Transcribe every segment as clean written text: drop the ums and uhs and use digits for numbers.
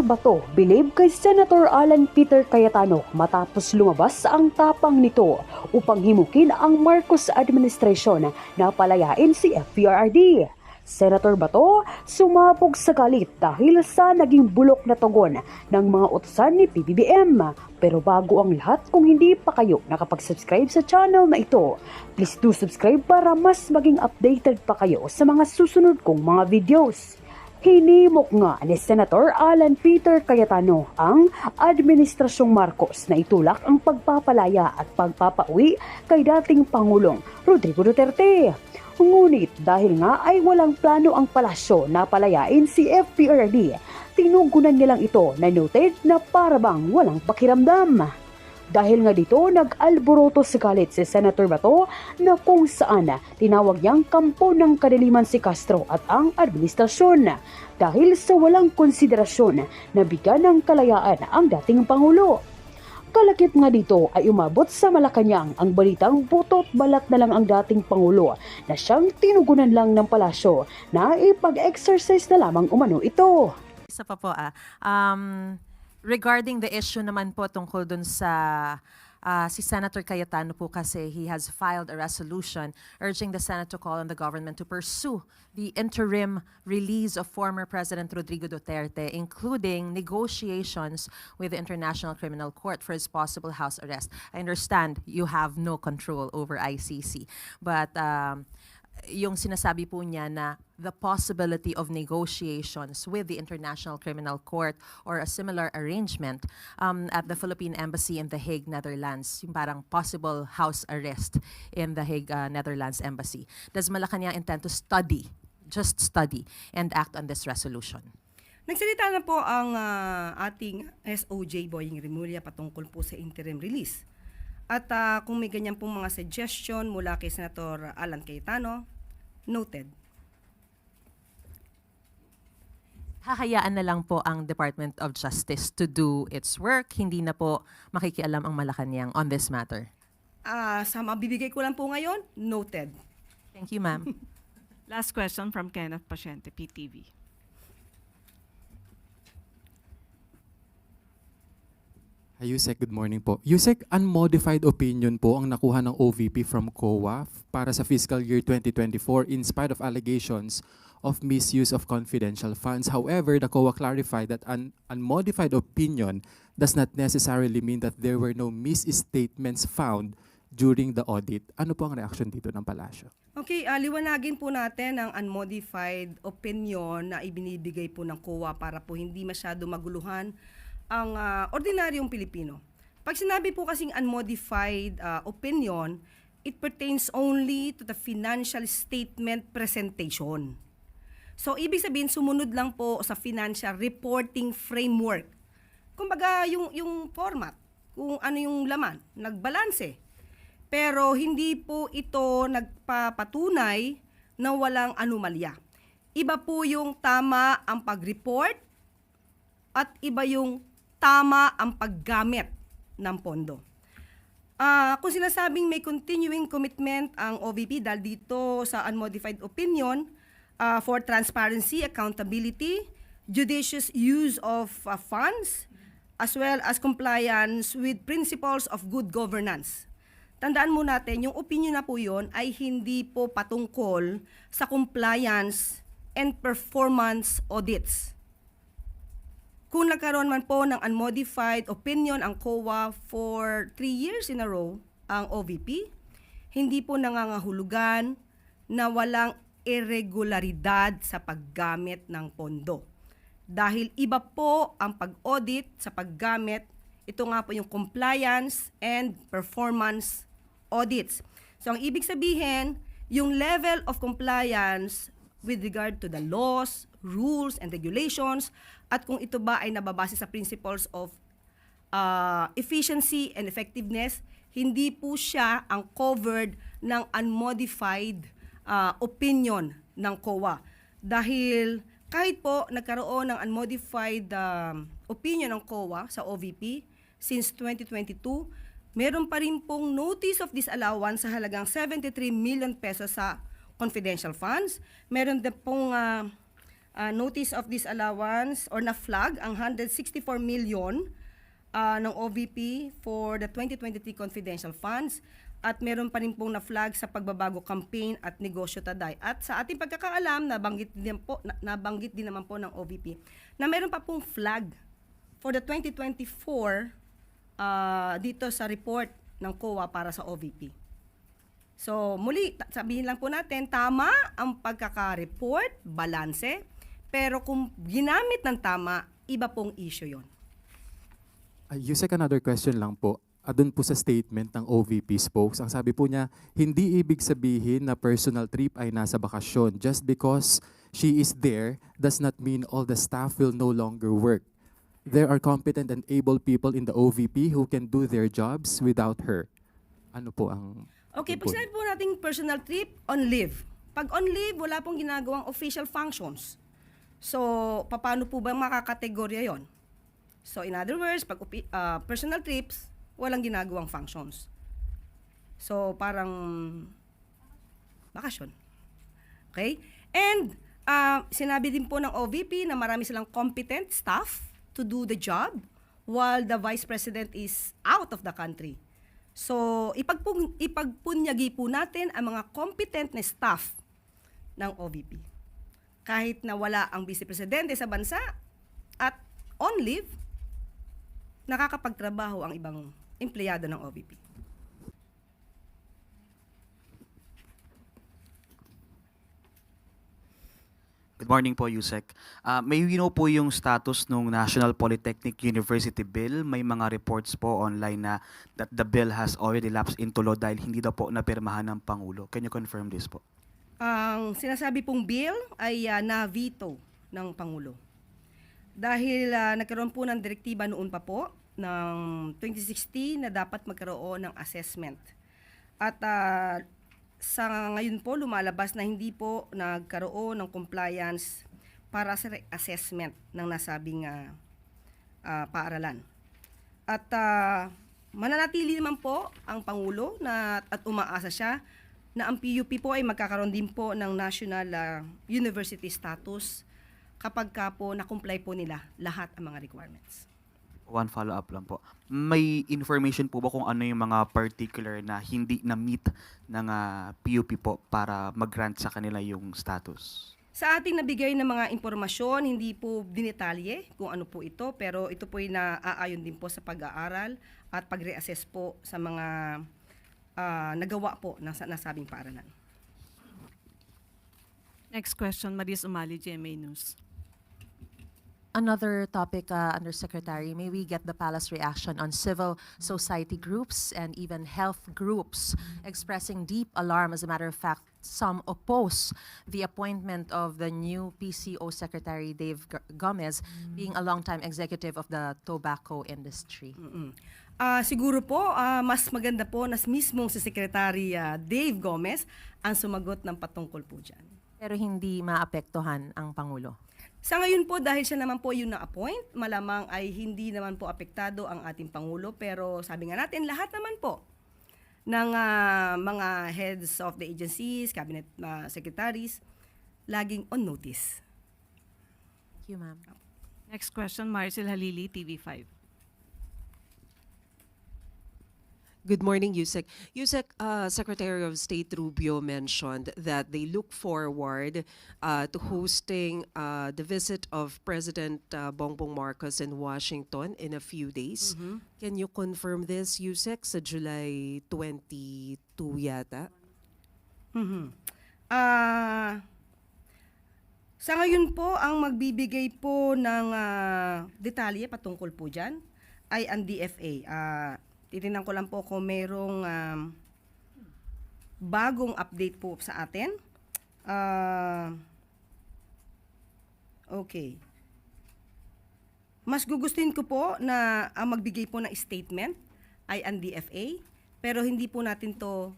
Bato bilib kay Senator Alan Peter Cayetano matapos lumabas ang tapang nito upang himukin ang Marcos administrasyon na palayain si FPRRD. Senator Bato sumabog sa galit dahil sa naging bulok na tugon ng mga utusan ni PBBM. Pero bago ang lahat, kung hindi pa kayo nakapag-subscribe sa channel na ito, please do subscribe para mas maging updated pa kayo sa mga susunod kong mga videos. Hinimok nga ni Senator Alan Peter Cayetano ang Administrasyong Marcos na itulak ang pagpapalaya at pagpapauwi kay dating Pangulong Rodrigo Duterte. Ngunit dahil nga ay walang plano ang palasyo na palayain si FPRRD, tinugunan nilang ito na noted na parabang walang pakiramdam. Dahil nga dito, nag-alboroto sa galit si Senator Bato na kung saan tinawag niyang kampo ng kadiliman si Castro at ang administrasyon dahil sa walang konsiderasyon na bigyan ng kalayaan ang dating Pangulo. Kalakip nga dito ay umabot sa Malacanang ang balitang butot balat na lang ang dating Pangulo na siyang tinugunan lang ng palasyo na ipag-exercise na lamang umano ito. Isa pa po regarding the issue naman po tungkol dun sa si Senator Cayetano po kasi he has filed a resolution urging the Senate to call on the government to pursue the interim release of former President Rodrigo Duterte, including negotiations with the International Criminal Court for his possible house arrest. I understand you have no control over ICC, but yung sinasabi po niya na the possibility of negotiations with the International Criminal Court or a similar arrangement at the Philippine Embassy in The Hague, Netherlands, yung parang possible house arrest in The Hague, Netherlands Embassy. Does Malacanang intend to study, just study, and act on this resolution? Nagsalita na po ang ating SOJ Boying Rimulya patungkol po sa interim release. At kung may ganyan pong mga suggestion mula kay Senator Alan Cayetano, noted. Hahayaan na lang po ang Department of Justice to do its work. Hindi na po makikialam ang Malacanang on this matter. Sa mabibigay ko lang po ngayon, noted. Thank you, ma'am. Last question from Kenneth Paciente, PTV. Hi, Yusek. Good morning po. Yusek, unmodified opinion po ang nakuha ng OVP from COA para sa fiscal year 2024 in spite of allegations of misuse of confidential funds. However, the COA clarified that an unmodified opinion does not necessarily mean that there were no misstatements found during the audit. Ano po ang reaction dito ng palasyo? Okay, liwanagin po natin ang unmodified opinion na ibinibigay po ng COA para po hindi masyado maguluhan ang ordinaryong Pilipino. Pag sinabi po kasing unmodified opinion, it pertains only to the financial statement presentation. So, ibig sabihin, sumunod lang po sa financial reporting framework. Kumbaga, yung format, kung ano yung laman, nagbalanse. Pero hindi po ito nagpapatunay na walang anomalya. Iba po yung tama ang pag-report at iba yung tama ang paggamit ng pondo. Kung sinasabing may continuing commitment ang OVP dahil dito sa unmodified opinion for transparency, accountability, judicious use of funds, as well as compliance with principles of good governance. Tandaan mo natin, yung opinion na po yun ay hindi po patungkol sa compliance and performance audits. Kung nagkaroon man po ng unmodified opinion ang COA for 3 years in a row, ang OVP, hindi po nangangahulugan na walang irregularidad sa paggamit ng pondo. Dahil iba po ang pag-audit sa paggamit, ito nga po yung compliance and performance audits. So ang ibig sabihin, yung level of compliance with regard to the laws, rules, and regulations, at kung ito ba ay nababase sa principles of efficiency and effectiveness, hindi po siya ang covered ng unmodified opinion ng COA. Dahil kahit po nagkaroon ng unmodified opinion ng COA sa OVP since 2022, meron pa rin pong notice of disallowance sa halagang 73 million pesos sa confidential funds. Meron din pong notice of disallowance or na-flag ang 164 million ng OVP for the 2023 confidential funds at meron pa rin pong na-flag sa pagbabago campaign at negosyo taday. At sa ating pagkakaalam, nabanggit din naman po ng OVP na meron pa pong flag for the 2024 dito sa report ng COA para sa OVP. So muli, sabihin lang po natin, tama ang pagkaka-report, balanse, pero kung ginamit ng tama, iba pong issue yon. Yusek, another question lang po. Doon po sa statement ng OVP spokes, ang sabi po niya, hindi ibig sabihin na personal trip ay nasa bakasyon. Just because she is there does not mean all the staff will no longer work. There are competent and able people in the OVP who can do their jobs without her. Ano po ang... Okay, pag sinabi po nating personal trip, on leave. Pag on leave, wala pong ginagawang official functions. So, paano po ba makakategorya yon? So, in other words, pag personal trips, walang ginagawang functions. So, parang bakasyon. Okay? And, sinabi din po ng OVP na marami silang competent staff to do the job while the Vice President is out of the country. So, ipagpunyagi po natin ang mga competent na staff ng OVP. Kahit na wala ang Vice Presidente sa bansa at on leave, nakakapagtrabaho ang ibang empleyado ng OVP. Good morning po, Yusek. May we know po yung status ng National Polytechnic University Bill. May mga reports po online na that the bill has already lapsed into law dahil hindi daw po napirmahan ng Pangulo. Can you confirm this po? Ang sinasabi pong bill ay na-veto ng Pangulo. Dahil nagkaroon po ng direktiba noon pa po ng 2016 na dapat magkaroon ng assessment. At sa ngayon po lumalabas na hindi po nagkaroon ng compliance para sa assessment ng nasabing paaralan. At mananatili naman po ang Pangulo at umaasa siya na ang PUP po ay magkakaroon din po ng national university status kapag ka po na-comply po nila lahat ang mga requirements. One follow-up lang po. May information po ba kung ano yung mga particular na hindi na-meet ng PUP po para mag-grant sa kanila yung status? Sa ating nabigay na mga impormasyon, hindi po dinetalye kung ano po ito, pero ito po ay naaayon din po sa pag-aaral at pag-reassess po sa mga nagawa po ng nasabing paaralan. Next question, Maris Umali, GMA News. Another topic, Undersecretary, may we get the palace reaction on civil society groups and even health groups expressing deep alarm. As a matter of fact, some oppose the appointment of the new PCO Secretary Dave Gomez being a longtime executive of the tobacco industry. Siguro po, mas maganda po na mismong si Secretary Dave Gomez ang sumagot ng patungkol po dyan. Pero hindi maapektuhan ang Pangulo. Sa ngayon po, dahil siya naman po yung na-appoint, malamang ay hindi naman po apektado ang ating Pangulo. Pero sabi nga natin, lahat naman po ng mga heads of the agencies, cabinet secretaries, laging on notice. Thank you, ma'am. Next question, Maricel Halili, TV5. Good morning, Yusek. Yusek, Secretary of State Rubio mentioned that they look forward to hosting the visit of President Bongbong Marcos in Washington in a few days. Can you confirm this, Yusek, sa July 22 yata? Sa ngayon po, ang magbibigay po ng detalye patungkol po dyan ay ang DFA. Titingnan ko lang po kung merong bagong update po sa atin. Okay. Mas gugustuhin ko po na ang magbigay po ng statement ay ang DFA, pero hindi po natin to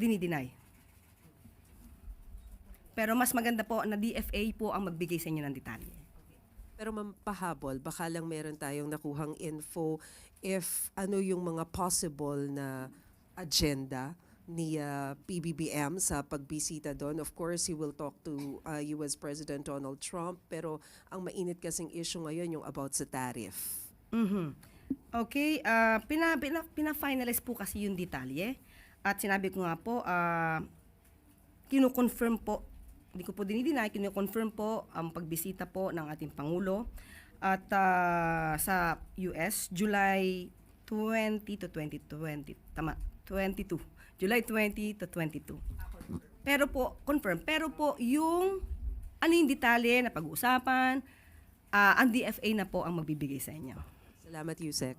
dinideny. Pero mas maganda po na DFA po ang magbigay sa inyo ng detalye. Pero mampahabol, baka lang meron tayong nakuhang info if ano yung mga possible na agenda ni PBBM sa pagbisita doon. Of course, he will talk to US President Donald Trump, pero ang mainit kasing issue ngayon yung about sa tariff. Mhm. Okay, pina-finalize po kasi yung detalye. At sinabi ko nga po, kino-confirm po, hindi ko po dinideny, kino-confirm po ang pagbisita po ng ating Pangulo at sa US, July 20 to 2020. Tama, 22. July 20 to 22. Pero po, confirm. Pero po, yung ano yung detalye na pag-uusapan, ang DFA na po ang magbibigay sa inyo. Salamat, Yusek.